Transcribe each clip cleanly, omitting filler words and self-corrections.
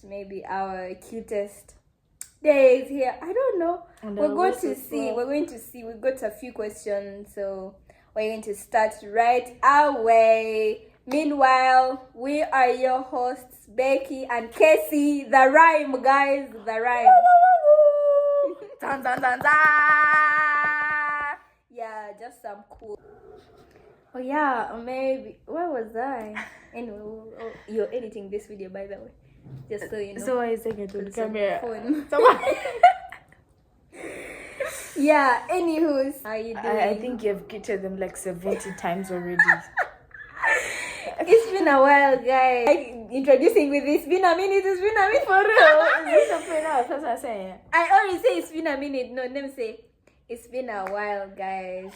maybe our cutest days here. I don't know. We're going to see. We're going to see. We've got a few questions, so we're going to start right away. Meanwhile, we are your hosts, Becky and Casey. The rhyme, guys. The rhyme. Dun, dun, dun, dun. Yeah, just some cool. Oh yeah, maybe. Where was I? Anyway, you're editing this video, by the way, just so you know. So why is it to the camera? Yeah. Anywho, how you doing? I think you've greeted them like 70 times already. It's been a while, guys. Introducing with it's been a minute. It's been a minute for real. Is this something else? That's what I'm saying. I already say it's been a minute. No, let me say it's been a while, guys.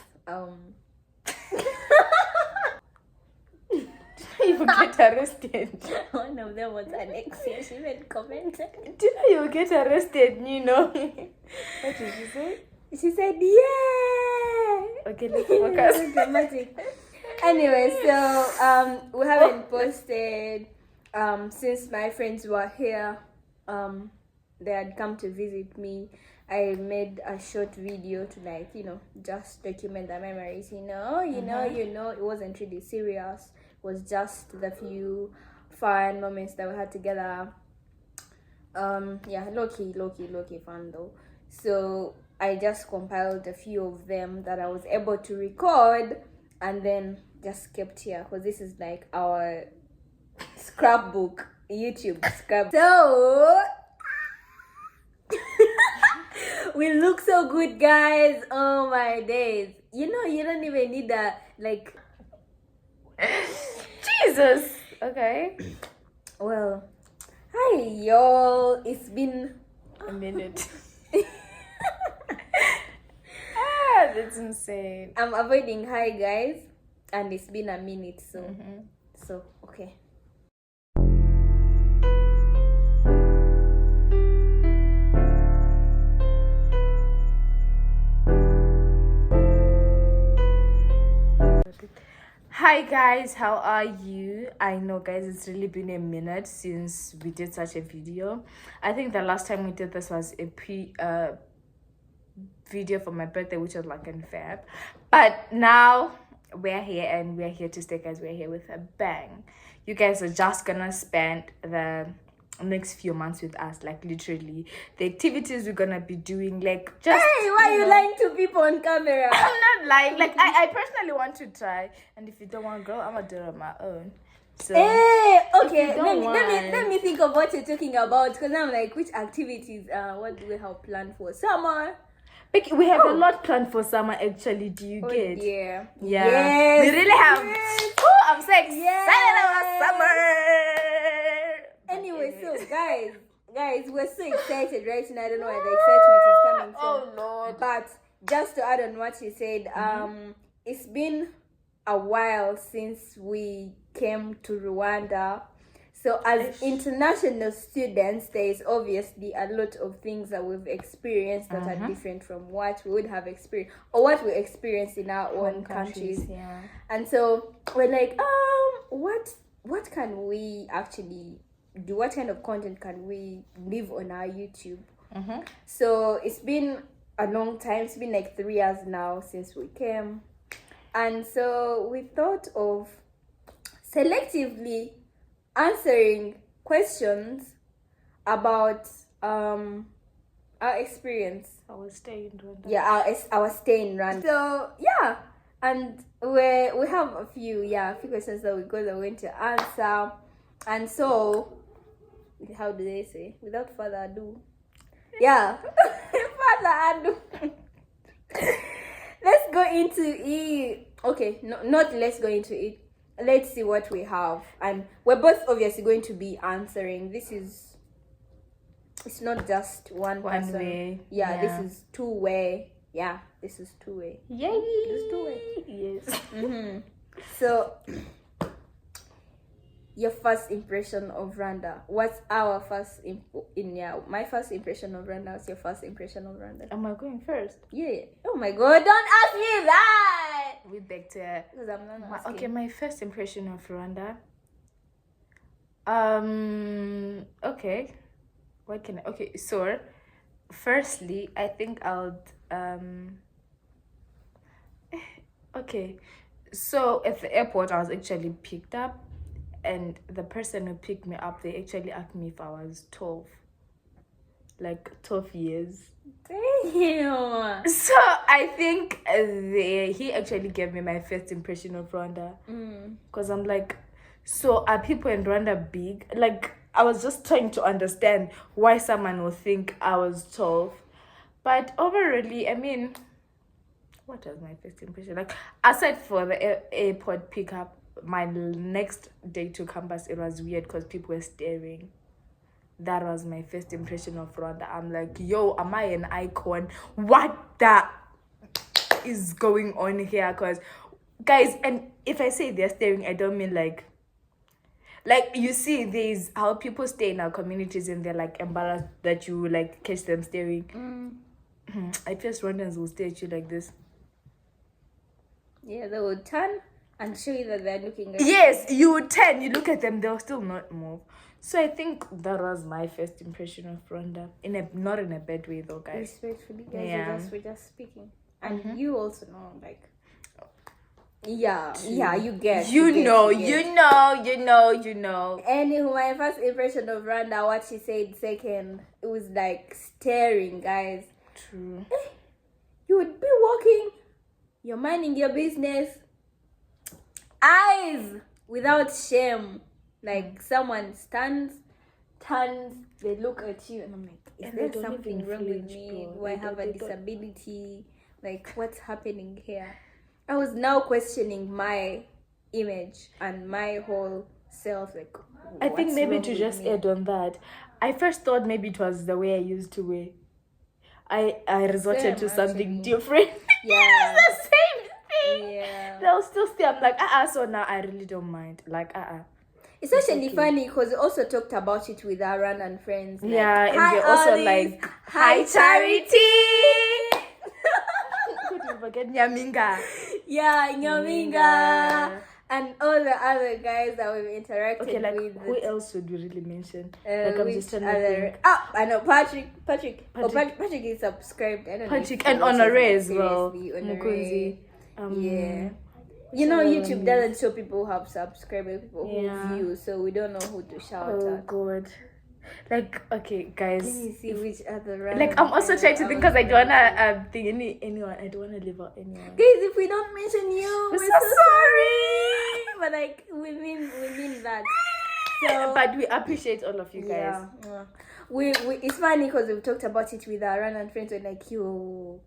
You will get arrested. One of them was an ex. She even commented. Do you know you will get arrested? You know. What did she say? She said, "Yeah." Okay, let's focus. Dramatic. Anyway, so we haven't posted since my friends were here. They had come to visit me. I made a short video to just document the memories. You know, it wasn't really serious. It was just the few fun moments that we had together. Low key fun though. So I just compiled a few of them that I was able to record and then just kept here because this is like our scrapbook, YouTube scrapbook. So we look so good, guys. Oh my days. You don't even need a Jesus. Okay. Well, hi y'all. It's been a minute. That's insane. I'm avoiding hi guys, and it's been a minute, so okay. Hi guys, how are you? I know guys, it's really been a minute since we did such a video. I think the last time we did this was a video for my birthday, which was like in Feb, but now we're here and we're here to stay, guys. We're here with a bang. You guys are just gonna spend the next few months with us, like literally the activities we're gonna be doing, like just hey, why are you lying to people on camera? I'm not lying. Like I personally want to try, and if you don't want, girl, I'm gonna do it on my own. So hey, okay, let me think of what you're talking about, because I'm like, which activities what do we have planned for summer? We have a lot planned for summer, actually. Do you get? Yeah. Yes. We really have. Yes. Oh, I'm so excited about summer. Anyway, so guys, we're so excited right now. I don't know where the excitement is coming from. Oh Lord. But just to add on what you said, it's been a while since we came to Rwanda. So as international students, there is obviously a lot of things that we've experienced that are different from what we would have experienced or what we experienced in our own countries. Yeah. And so we're like, what can we actually do? What kind of content can we leave on our YouTube? So it's been a long time. It's been like 3 years now since we came. And so we thought of selectively answering questions about our experience. Our stay in Rwanda. Yeah, our stay in Rwanda. So yeah, and we have a few questions that we're going to answer. And so, how do they say? Without further ado, further ado, let's go into it. Okay, not let's go into it. Let's see what we have, and we're both obviously going to be answering. It's not just one person. Way. This is two-way. Yeah, this is two-way. Yay! This is two-way. Yes. So, your first impression of Rwanda. What's our first my first impression of Rwanda? What's your first impression of Rwanda? Am I going first? Yeah. Oh my God! Don't ask me that. We back to Because I'm not asking. okay, my first impression of Rwanda. Okay. What can I? Okay, so firstly, I think I'll okay. So at the airport, I was actually picked up, and the person who picked me up, they actually asked me if I was 12, like 12 years. Damn. So I think he actually gave me my first impression of Rwanda. Because I'm like, so are people in Rwanda big? Like, I was just trying to understand why someone would think I was 12. But overall, I mean, what was my first impression? Like, aside for the airport pickup, my next day to campus, it was weird because people were staring. That was my first impression of Rwanda. I'm like, yo, am I an icon? What the is going on here? Because, guys, and if I say they're staring, I don't mean like you see, there's how people stay in our communities and they're like embarrassed that you like catch them staring. I guess Rwandans will stare at you like this. Yeah, they would turn and show you that they're looking at you. Yes, you would turn, you look at them, they'll still not move. So I think that was my first impression of Rwanda. Not in a bad way though, guys. Respectfully, guys, Yeah. we're just speaking. And you also know, like, yeah, you get. You know. Anywho, my first impression of Rwanda, what she said second, it was like staring, guys. True. You would be walking, you're minding your business, eyes without shame. Like someone stands, turns, they look at you, and I'm like, is And they there don't something even wrong with flinch, me? bro. Do I They have a don't- disability? Like, what's happening here? I was now questioning my image and my whole self. Like, I think what's maybe wrong to with just me? add on that, I first thought maybe it was the way I used to wear. I resorted to Same, something actually. different. Yeah. It's the same thing. Yeah. They'll still stay. I'm like, so now I really don't mind. Like, It's actually okay. funny because we also talked about it with our run and friends. Like, Yeah, and hi, they're also Alice. like, Hi, Charity. Couldn't forget Nyaminga. Yeah, Nyaminga. And all the other guys that we've interacted Okay, like with. who else would we really mention? Like I'm just trying to think. Oh, I know Patrick. Patrick is subscribed. I don't know. Patrick and Honore as well. Honore. Mukunzi. Yeah. You know, YouTube doesn't show people who have subscribed, people Yeah. who view, so we don't know who to shout Oh at. god. Like, okay, guys. Let me see which other Like, I'm also trying to think because I don't wanna think anyone. I don't wanna leave out anyone. Guys, if we don't mention you, We're we're so so sorry. But like, we mean that. So, But we appreciate all of you guys. yeah. We it's funny because we've talked about it with our run and friends. We're like, yo,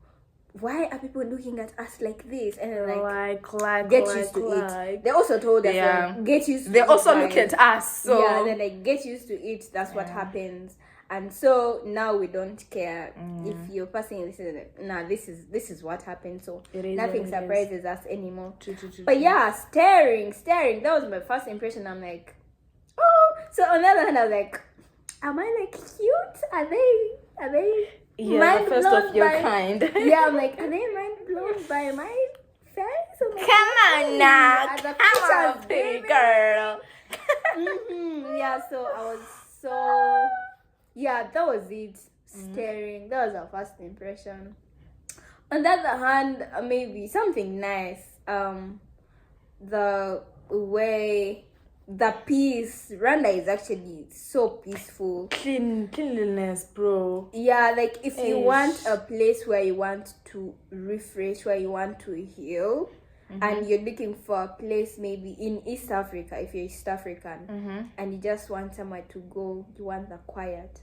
why are people looking at us like this? And they're like, get used to it. They also told us, like, get used to They it. also guys. look at us. So Yeah, they're like, get used to it. That's what happens. And so now we don't care if you're passing this. This is what happened. So nothing surprises us anymore. True. But yeah, staring. That was my first impression. I'm like, oh. So on the other hand, I was like, am I like cute? Are they? Yeah, mind the first blown of your by- kind. Yeah, I'm like, are they mind blown by my face? I'm like, Come on now, are the come on, pictures, pretty baby? girl. Yeah, so I was so. Yeah, that was it. Staring. That was our first impression. On the other hand, maybe something nice. The way, the peace. Rwanda is actually so peaceful. Cleanliness, bro. Yeah, like if you Ish. want a place where you want to refresh, where you want to heal, and you're looking for a place maybe in East Africa, if you're East African, and you just want somewhere to go, you want the quiet,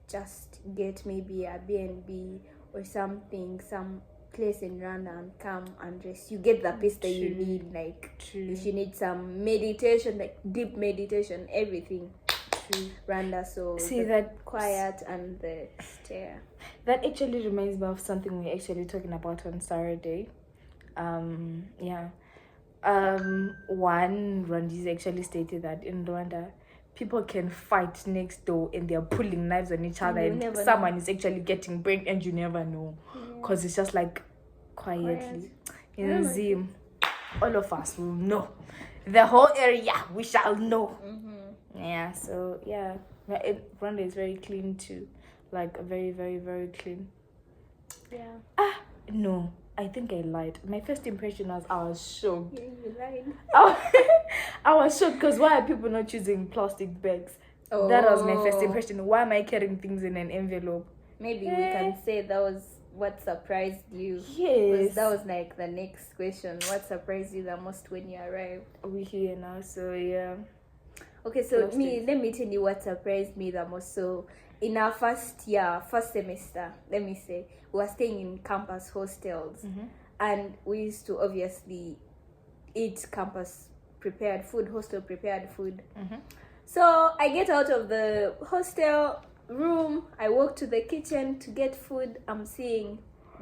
just get maybe a B&B or something, some place in Rwanda and come and rest. You get the peace that you need. Like if you need some meditation, like deep meditation, everything. Rwanda, so See the that quiet and the stare. That actually reminds me of something we're actually talking about on Saturday. One Rwandese actually stated that in Rwanda, people can fight next door and they're pulling knives on each other, you and never someone is actually getting burned, and you never know, because it's just like quietly. In Zim, all of us will know. The whole area, we shall know. Yeah, so yeah, Rwanda is very clean too, like very, very, very clean. Yeah. No, I think I lied. My first impression was I was shocked. Yeah, you lied. I was shocked because why are people not using plastic bags? Oh. That was my first impression. Why am I carrying things in an envelope? Maybe we can say that was what surprised you. Yes. That was like the next question. What surprised you the most when you arrived? We're here now, so yeah. Okay, so let me tell you what surprised me the most. So in our first semester, let me say, we were staying in campus hostels, and we used to obviously eat campus prepared food, hostel prepared food. So I get out of the hostel room, I walk to the kitchen to get food. I'm seeing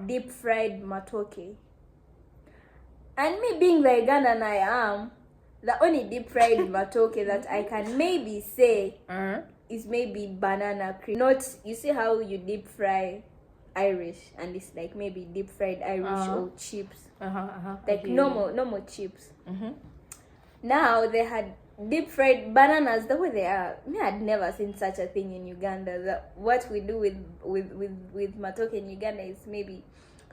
deep fried matoke, and me being the Ugandan I am, the only deep fried matoke that I can maybe say is maybe banana cream. Not, you see how you deep fry Irish and it's like maybe deep fried Irish or chips, like normal chips. Now they had deep fried bananas the way they are. Me, I'd never seen such a thing in Uganda. What we do with matoke in Uganda is maybe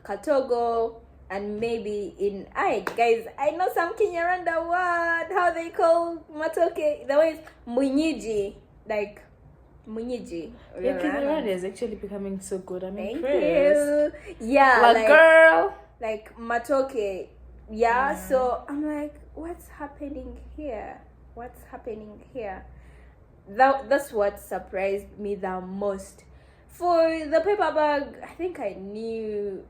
katogo, and maybe in guys, I know some Kinyarwanda word how they call matoke. The way is munyiji, like munyiji. Yeah, Kinyarwanda is actually becoming so good. I'm Thank impressed. you. Yeah, like girl, like matoke. Yeah, so I'm like, what's happening here? What's happening here? That's what surprised me the most. For the paper bag, I think I knew.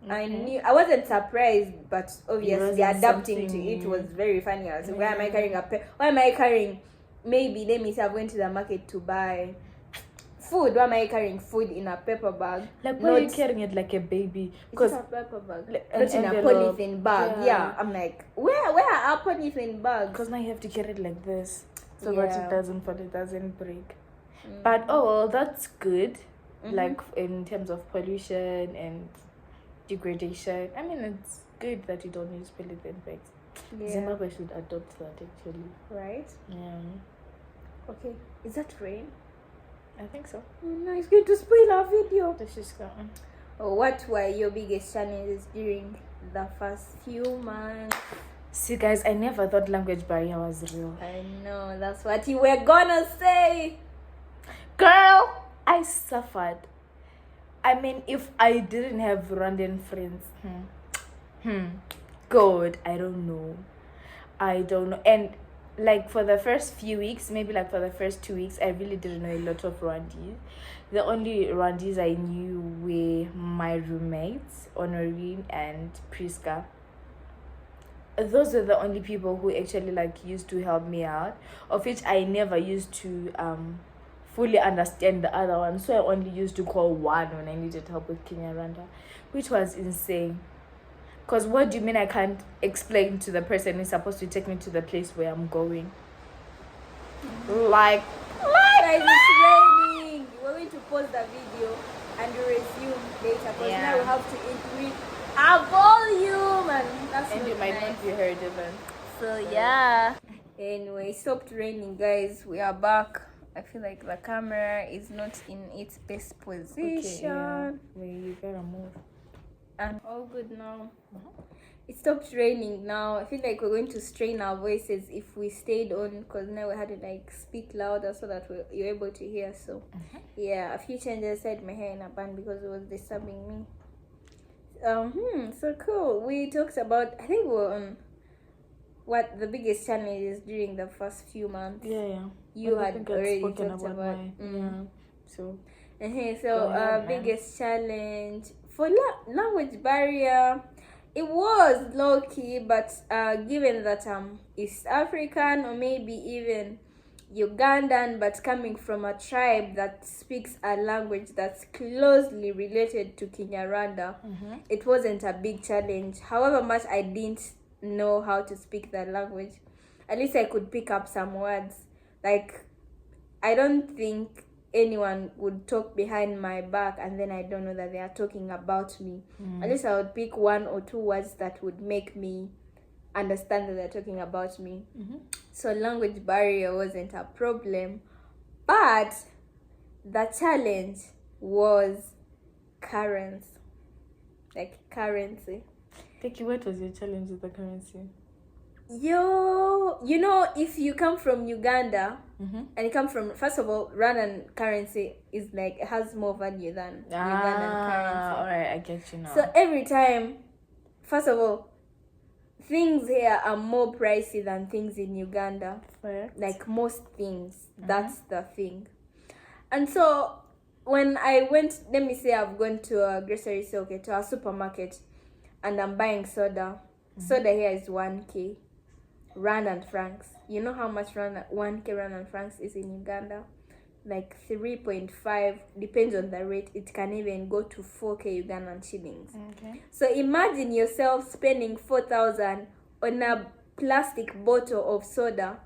I wasn't surprised, but obviously adapting to it was very funny. I was like, why am I carrying why am I carrying, maybe let me say I went to the market to buy food. Why am I carrying food in a paper bag? Like, why are you carrying it like a baby? Because a paper bag, not in a polythene bag. Yeah, I'm like, where are polythene bags? Because now you have to carry it like this, so that it doesn't fall, it doesn't break. But well, that's good. Like in terms of pollution and degradation, I mean, it's good that you don't use polythene bags. Zimbabwe should adopt that actually. Right? Yeah. Okay, is that rain? I think so. No, it's going to spoil our video. This is going. What were your biggest challenges during the first few months? See guys, I never thought language barrier was real. I know, that's what you were gonna say. Girl, I suffered. I mean, if I didn't have Rwandan friends, God, I don't know. And like for the first few weeks, maybe like for the first 2 weeks, I really didn't know a lot of Rwandese. The only Rwandese I knew were my roommates, Honorine and Priska. Those were the only people who actually like used to help me out, of which I never used to fully understand the other one, so I only used to call one when I needed help with Kinyarwanda, which was insane. Because what do you mean I can't explain to the person who's supposed to take me to the place where I'm going? Like Guys, it's raining. We're going to pause the video and resume later, because now we have to increase our volume, and it might not be heard even. So yeah. Anyway, it stopped raining, guys. We are back. I feel like the camera is not in its best position. Okay, you gotta move. And all good now. It stopped raining now. I feel like we're going to strain our voices if we stayed on, because now we had to like speak louder so that you're able to hear. So yeah, a few changes. I had my hair in a bun because it was disturbing me. So cool. We talked about, I think we were on what the biggest challenge is during the first few months. You had already talked about So biggest challenge for language barrier, it was low-key, but given that I'm East African or maybe even Ugandan, but coming from a tribe that speaks a language that's closely related to Kinyarwanda, it wasn't a big challenge. However much I didn't know how to speak that language, at least I could pick up some words. Like, I don't think anyone would talk behind my back and then I don't know that they are talking about me. At least I would pick 1 or 2 words that would make me understand that they're talking about me. So language barrier wasn't a problem, but the challenge was currency. Thank you. What was your challenge with the currency? You know, if you come from Uganda and you come from, first of all, Rwandan currency is like, it has more value than Ugandan currency. Alright, I get you now. So every time, first of all, things here are more pricey than things in Uganda. Correct. Like most things, that's the thing. And so when I went, let me say I've gone to a grocery store, okay, to a supermarket, and I'm buying soda. Soda here is 1k Rwandan francs. You know how much 1k Rwandan francs is in Uganda? Like 3.5, depends on the rate. It can even go to 4k Ugandan shillings. Okay. So imagine yourself spending 4,000 on a plastic bottle of soda.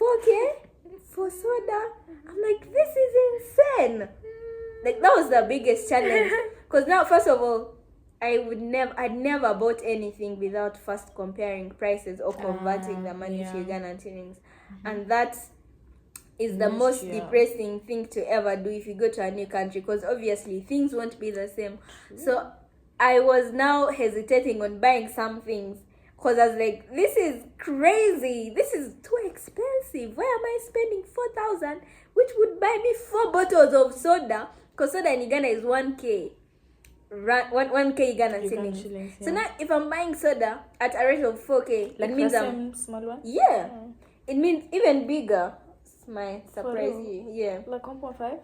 4k for soda? I'm like, this is insane. Like, that was the biggest challenge. Because now, first of all, I'd never bought anything without first comparing prices or converting the money to Ugandan shillings. And that is the most depressing thing to ever do if you go to a new country, because obviously things won't be the same. So I was now hesitating on buying some things because I was like, this is crazy. This is too expensive. Why am I spending 4,000, which would buy me 4 bottles of soda? Because soda in Uganda is 1k. 1k Ugandan shillings. So now if I'm buying soda at a rate of 4k, like it means I'm small one? Yeah. It means even bigger. Might surprise you. Yeah. Like 1.5?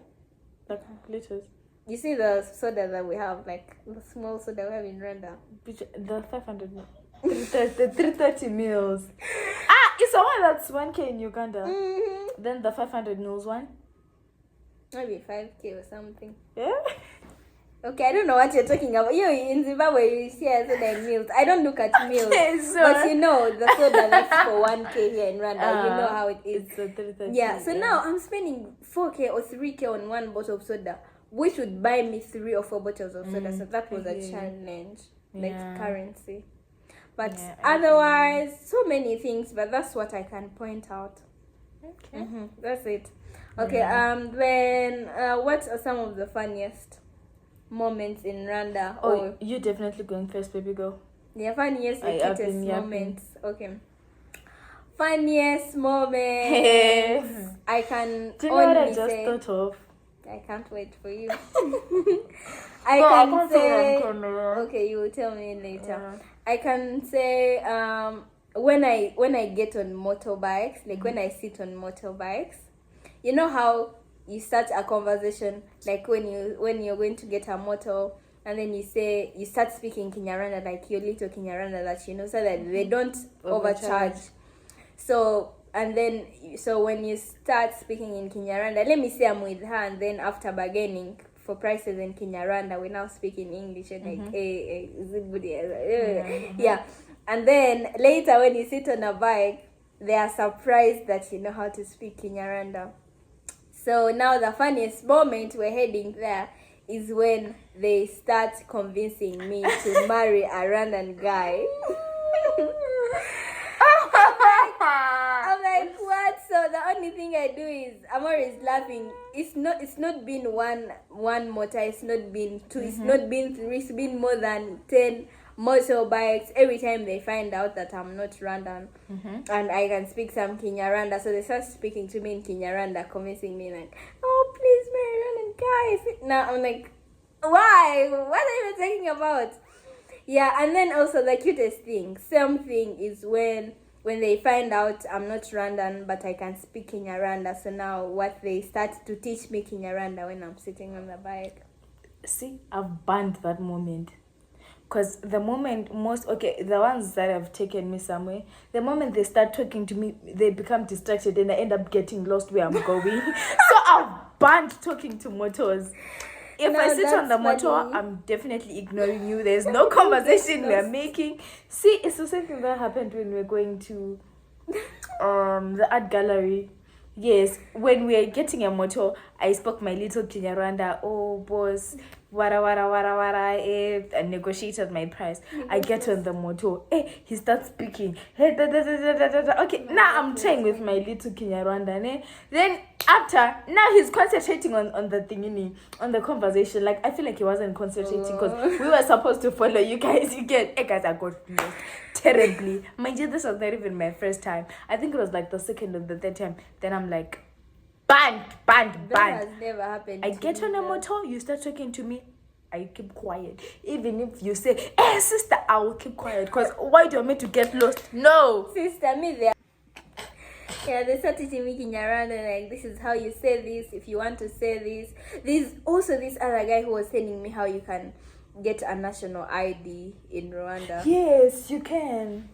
Like liters? You see the soda that we have, like the small soda we have in Rwanda? The 500 mil. 330 mils. It's the one that's 1k in Uganda. Then the 500 mils one? Maybe 5k or something. Yeah? Okay, I don't know what you're talking about. You in Zimbabwe, you share soda and meals. I don't look at meals. But you know, the soda that's for 1k here in Rwanda. You know how it is. It's a 330. Yeah, so now I'm spending 4k or 3k on one bottle of soda, which would buy me 3 or 4 bottles of soda. So that was a challenge. Like currency. But otherwise, so many things. But that's what I can point out. Okay. That's it. Okay, then what are some of the funniest moments in Rwanda? Oh, you're definitely going first, baby girl. Yeah, funniest and cutest moments. Okay. Funniest moments. I can Do you know what I only just say, thought of? I can't wait for you. I can say, okay, you will tell me later. Yeah. I can say when I get on motorbikes, like when I sit on motorbikes, you know how you start a conversation, like when you're going to get a motor, and then you start speaking Kinyarwanda, like your little Kinyarwanda that you know, so that they don't overcharge. So when you start speaking in Kinyarwanda, let me say I'm with her, and then after bargaining for prices in Kinyarwanda, we now speak in English, and like, hey, is it good? Yeah. And then later when you sit on a bike, they are surprised that you know how to speak Kinyarwanda. So now the funniest moment we're heading there is when they start convincing me to marry a Rwandan guy. I'm like, what? So the only thing I do is I'm always laughing. It's not been one motor, it's not been 2, it's not been 3, it's been more than 10 motorbikes. Every time they find out that I'm not Rwandan and I can speak some Kinyarwanda, so they start speaking to me in Kinyarwanda, convincing me like, oh, please marry Rwandan guys. Now I'm like, why? What are you talking about? Yeah, and then also the cutest thing, same thing, is when they find out I'm not Rwandan but I can speak Kinyarwanda. So now what they start to teach me Kinyarwanda when I'm sitting on the bike. See, I've banned that moment. Because the moment the ones that have taken me somewhere, the moment they start talking to me, they become distracted and I end up getting lost where I'm going. So I've banned talking to motors. If I sit on the motor, I'm definitely ignoring you. There's no conversation we're making. See, it's the same thing that happened when we were going to the art gallery. Yes, when we are getting a motor, I spoke my little Kinyarwanda. Oh, boss, wara, and negotiated my price. I get on the motor. He starts speaking. Hey, da. Okay, now I'm trying with my little Kinyarwanda. Then after, now he's concentrating on the thingy, on the conversation. Like, I feel like he wasn't concentrating because we were supposed to follow you guys. You get, guys, I got lost terribly. Mind you, this was not even my first time. I think it was like the second or the third time. Then I'm like, banned. That has never happened. I get on a motor, you start talking to me, I keep quiet. Even if you say, hey sister, I will keep quiet. Because why do you want me to get lost? No. Sister, me there. Yeah, they started making around and like, this is how you say this if you want to say this. There's also this other guy who was telling me how you can get a national ID in Rwanda. Yes, you can.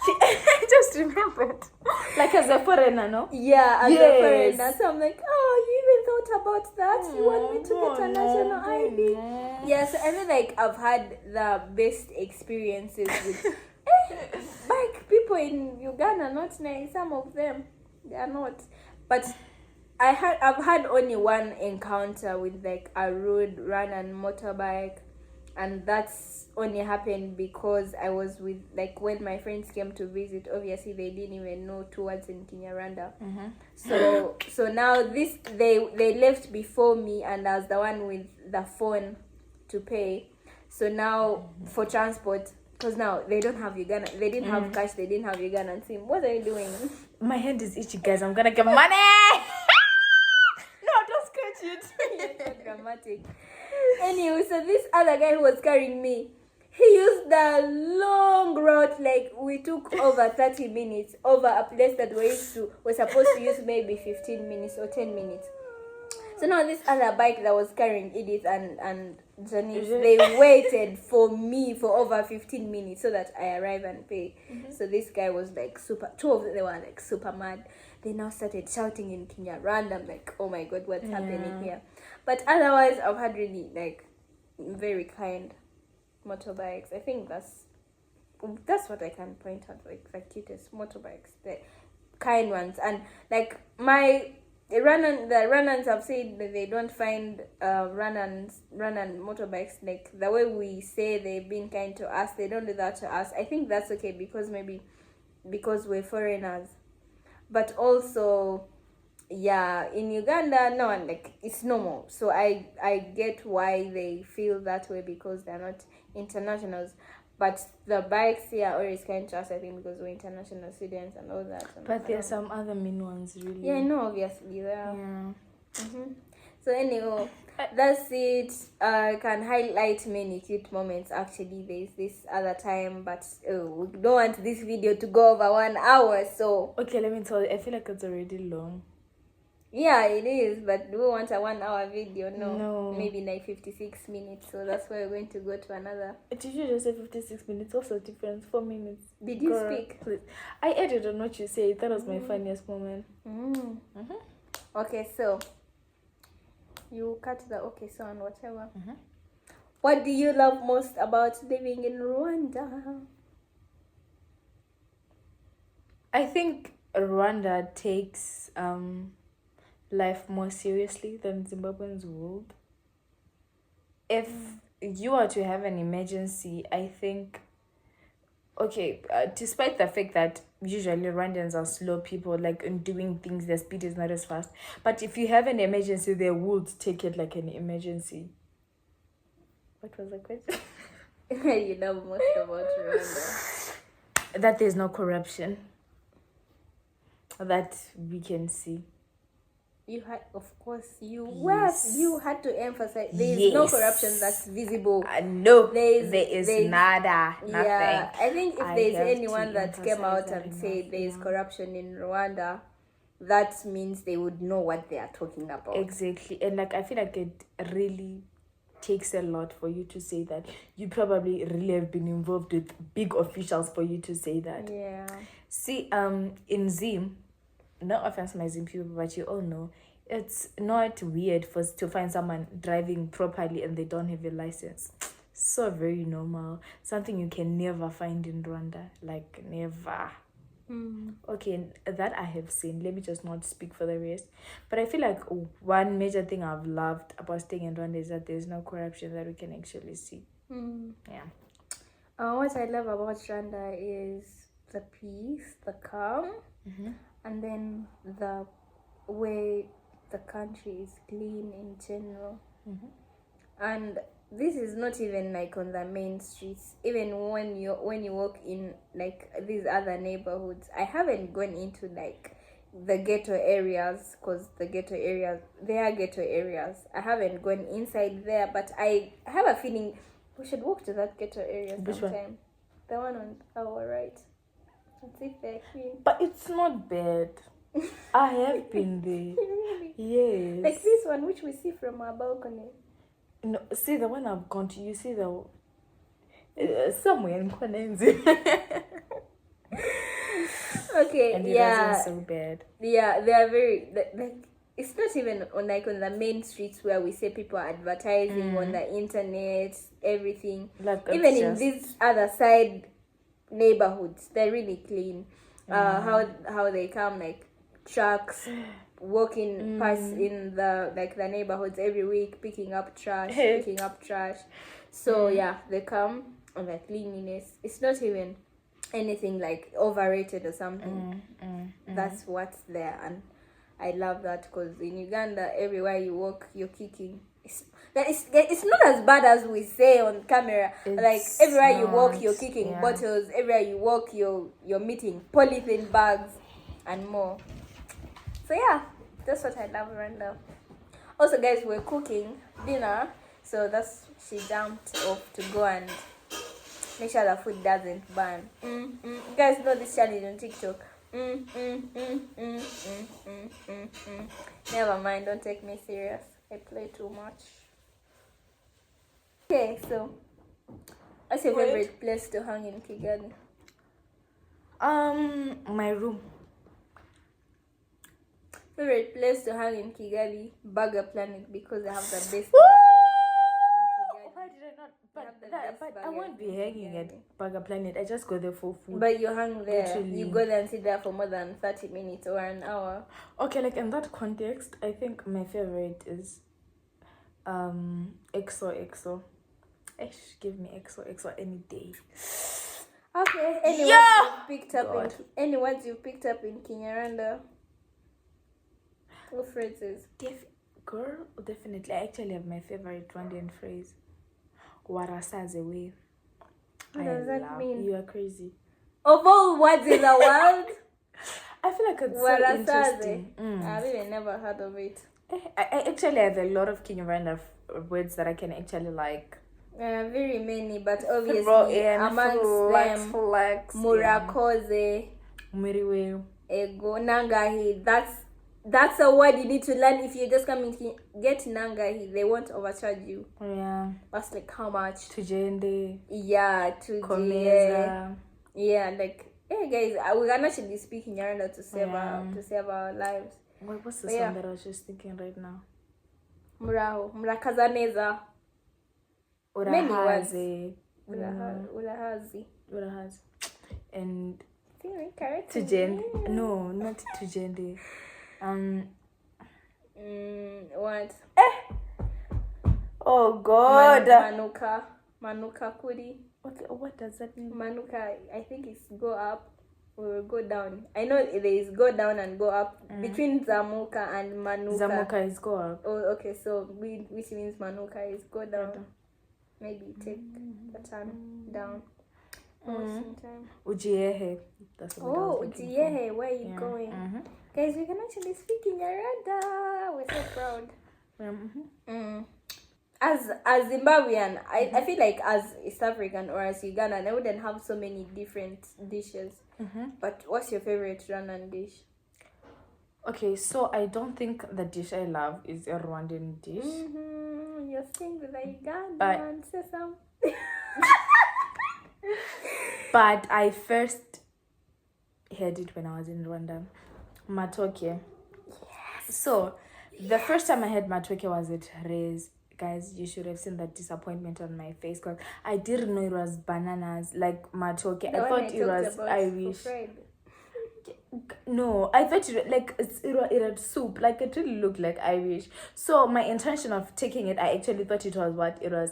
I just remembered. Like as a foreigner, no? Yeah, as a foreigner. So I'm like, oh, you even thought about that? You want me to get a national ID? Yeah, so and then like I've had the best experiences with like people in Uganda, not nice. Some of them, they are not. But I've had only one encounter with like a road run and motorbike, and that's only happened because I was with like when my friends came to visit. Obviously, they didn't even know two words in Kinyarwanda. So now this they left before me, and I was the one with the phone to pay. So now for transport. Because now they don't have Uganda. They didn't have cash. They didn't have Ugandan SIM. What are you doing? My hand is itchy, guys. I'm gonna get money. No, don't scratch it. You're so dramatic. Anyway, so this other guy who was carrying me, he used the long route. Like we took over 30 minutes over a place that we're supposed to use maybe 15 minutes or 10 minutes. So now this other bike that was carrying Edith and Janice, they waited for me for over 15 minutes so that I arrive and pay. So this guy was like two of them, they were like super mad. They now started shouting in Kinyarwanda. I'm like, oh my god, what's happening here? But otherwise, I've had really like very kind motorbikes. I think that's what I can point out, like the cutest motorbikes, the kind ones. And like the runners have said that they don't find run and motorbikes like the way we say they've been kind to us. They don't do that to us. I think that's okay because we're foreigners. But also, yeah, in Uganda, no one like it's normal. So I get why they feel that way because they're not internationals. But the bikes here are always kind to us, I think, because we're international students and all that. But there are some other mean ones, really. Yeah, I know, obviously. There. Yeah. So anyway, that's it. I can highlight many cute moments. Actually, there's this other time, but we don't want this video to go over 1 hour. So okay, let me tell you. I feel like it's already long. Yeah, it is, but do we want a 1 hour video? No. Maybe like 56 minutes. So that's why we're going to go to another. Did you just say 56 minutes? What's the difference? 4 minutes. Did you speak? Please. I added on what you said. That was my funniest moment. Okay, so you cut the okay so and whatever. What do you love most about living in Rwanda? I think Rwanda takes life more seriously than Zimbabweans would. If you are to have an emergency, I think, okay, despite the fact that usually Rwandans are slow people, like in doing things, their speed is not as fast. But if you have an emergency, they would take it like an emergency. What was the question? You love most about Rwanda? That there's no corruption that we can see. You had, of course, you had to emphasize there is no corruption that's visible. No, there is nada, nothing. Yeah, I think if there's anyone that came out and said there is corruption in Rwanda, that means they would know what they are talking about. Exactly, and like I feel like it really takes a lot for you to say that. You probably really have been involved with big officials for you to say that. Yeah. See, in Zim. No offense to my Zim people, but you all know it's not weird to find someone driving properly and they don't have a license. So very normal. Something you can never find in Rwanda. Like, never. Okay, that I have seen. Let me just not speak for the rest. But I feel like one major thing I've loved about staying in Rwanda is that there's no corruption that we can actually see. Yeah. What I love about Rwanda is the peace, the calm, and then the way the country is clean in general. And this is not even like on the main streets. Even when you walk in like these other neighborhoods, I haven't gone into like the ghetto areas, because they are ghetto areas. I haven't gone inside there, but I have a feeling we should walk to that ghetto area sometime. The one on our right. Let's see if they're clean. But it's not bad. I have been there. Really? Yes. Like this one, which we see from our balcony. No, see the one I've gone to. You see the somewhere in Kwanenzi. Okay, and it wasn't so bad. Yeah, they are very like. It's not even on the main streets where we see people advertising on the internet, everything. Like even in these other side neighborhoods, they're really clean. How they come like trucks walking past in the neighborhoods every week, picking up trash. So yeah, they come on the cleanliness. It's not even anything like overrated or something. That's what's there, and I love that, because in Uganda, everywhere you walk, you're kicking. It's not as bad as we say on camera. Like everywhere you walk, you're kicking bottles. Everywhere you walk, you're meeting polythene bags and more. So yeah, that's what I love Rwanda. Also, guys, we're cooking dinner, so she jumped off to go and make sure the food doesn't burn. You guys know this challenge on TikTok. Never mind, don't take me serious. I play too much. Okay, so what's your favorite place to hang in Kigali? My room. Favorite place to hang in Kigali? Burger Planet, because they have the best burgers. Why did I not? But I won't be hanging at Burger Planet. I just go there for food. But you hang there. Literally. You go there and sit there for more than 30 minutes or an hour. Okay, like in that context, I think my favorite is EXO. Give me EXO any day. Okay. Any words you picked up in Kinyarwanda? What phrases? Girl, definitely. I actually have my favorite Rwandan phrase. Warasaze way. What does that mean? You are crazy. Of all words in the world, I feel like it's Warasaze. so interesting. I've even never heard of it. I actually have a lot of Kinyarwanda words that I can actually like. Very many, but obviously amongst them, Murakoze, Muriwe, Ego, Nangahi. That's a word you need to learn if you're just coming to get Nangahi. They won't overcharge you. Yeah. That's like how much? Tujende. Yeah, Komeza. Yeah, like, hey guys, we can actually speak in Nyarwanda to save our lives. What's the song that I was just thinking right now? Murakazaneza. Urahaze. Urahazi. And Tujende. No, not Tujende. What? Oh God. Manuka kuri. Okay, what does that mean? Manuka, I think it's go up or go down. I know there is go down and go up. Between Zamuka and Manuka. Zamuka is go up. Oh, okay. So which means Manuka is go down. Maybe take the turn down. Ujiehe. That's what I was looking for. Ujiehe, where are you going? Guys, we can actually speak in Nyarwanda. We're so proud. As Zimbabwean, I feel like as East African or as Ugandan, I wouldn't have so many different dishes. But what's your favorite Rwandan dish? Okay, so I don't think the dish I love is a Rwandan dish. You're saying with a Ugandan sesame. But I first had it when I was in Rwanda. Matoke. Yes. So the first time I had matoke was at Rez. Guys, you should have seen that disappointment on my face, because I didn't know it was bananas, like matoke. I thought it was Irish. No, I thought it had soup. Like it really looked like Irish. So my intention of taking it, I actually thought it was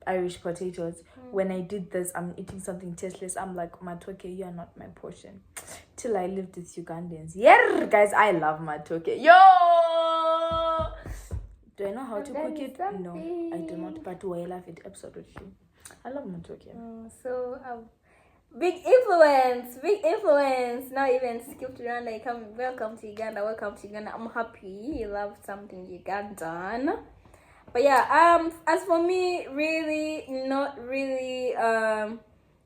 Irish potatoes. When I did this, I'm eating something tasteless. I'm like, Matoke, you are not my portion. Till I lived with Ugandans. Yeah, guys, I love Matoke. Yo! Do I know how to cook it? No, I do not. But do I love it? Absolutely. I love Matoke. Big influence. Now even skip to Rwanda. Welcome to Uganda. Welcome to Uganda. I'm happy you love something Ugandan. But yeah, as for me, really not really.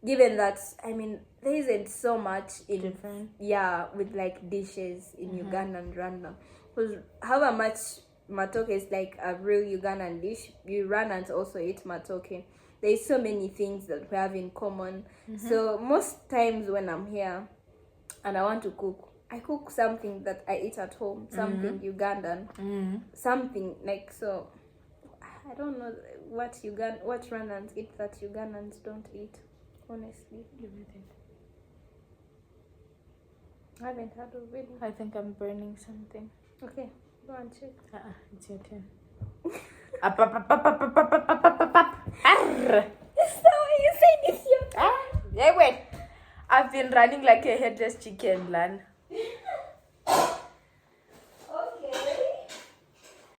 Given that, I mean, there isn't so much in Different. Yeah, with like dishes in Uganda and Rwanda. Because however much matoke is like a real Ugandan dish, Rwandans also eat matoke. There's so many things that we have in common. So most times when I'm here and I want to cook, I cook something that I eat at home, something Ugandan, something like so. I don't know what Rwandans eat that Ugandans don't eat. Honestly, I haven't had already. I think I'm burning something. Okay, go and check. It's your turn. So you said it's your turn. Yeah, wait. I've been running like a headless chicken, Lan.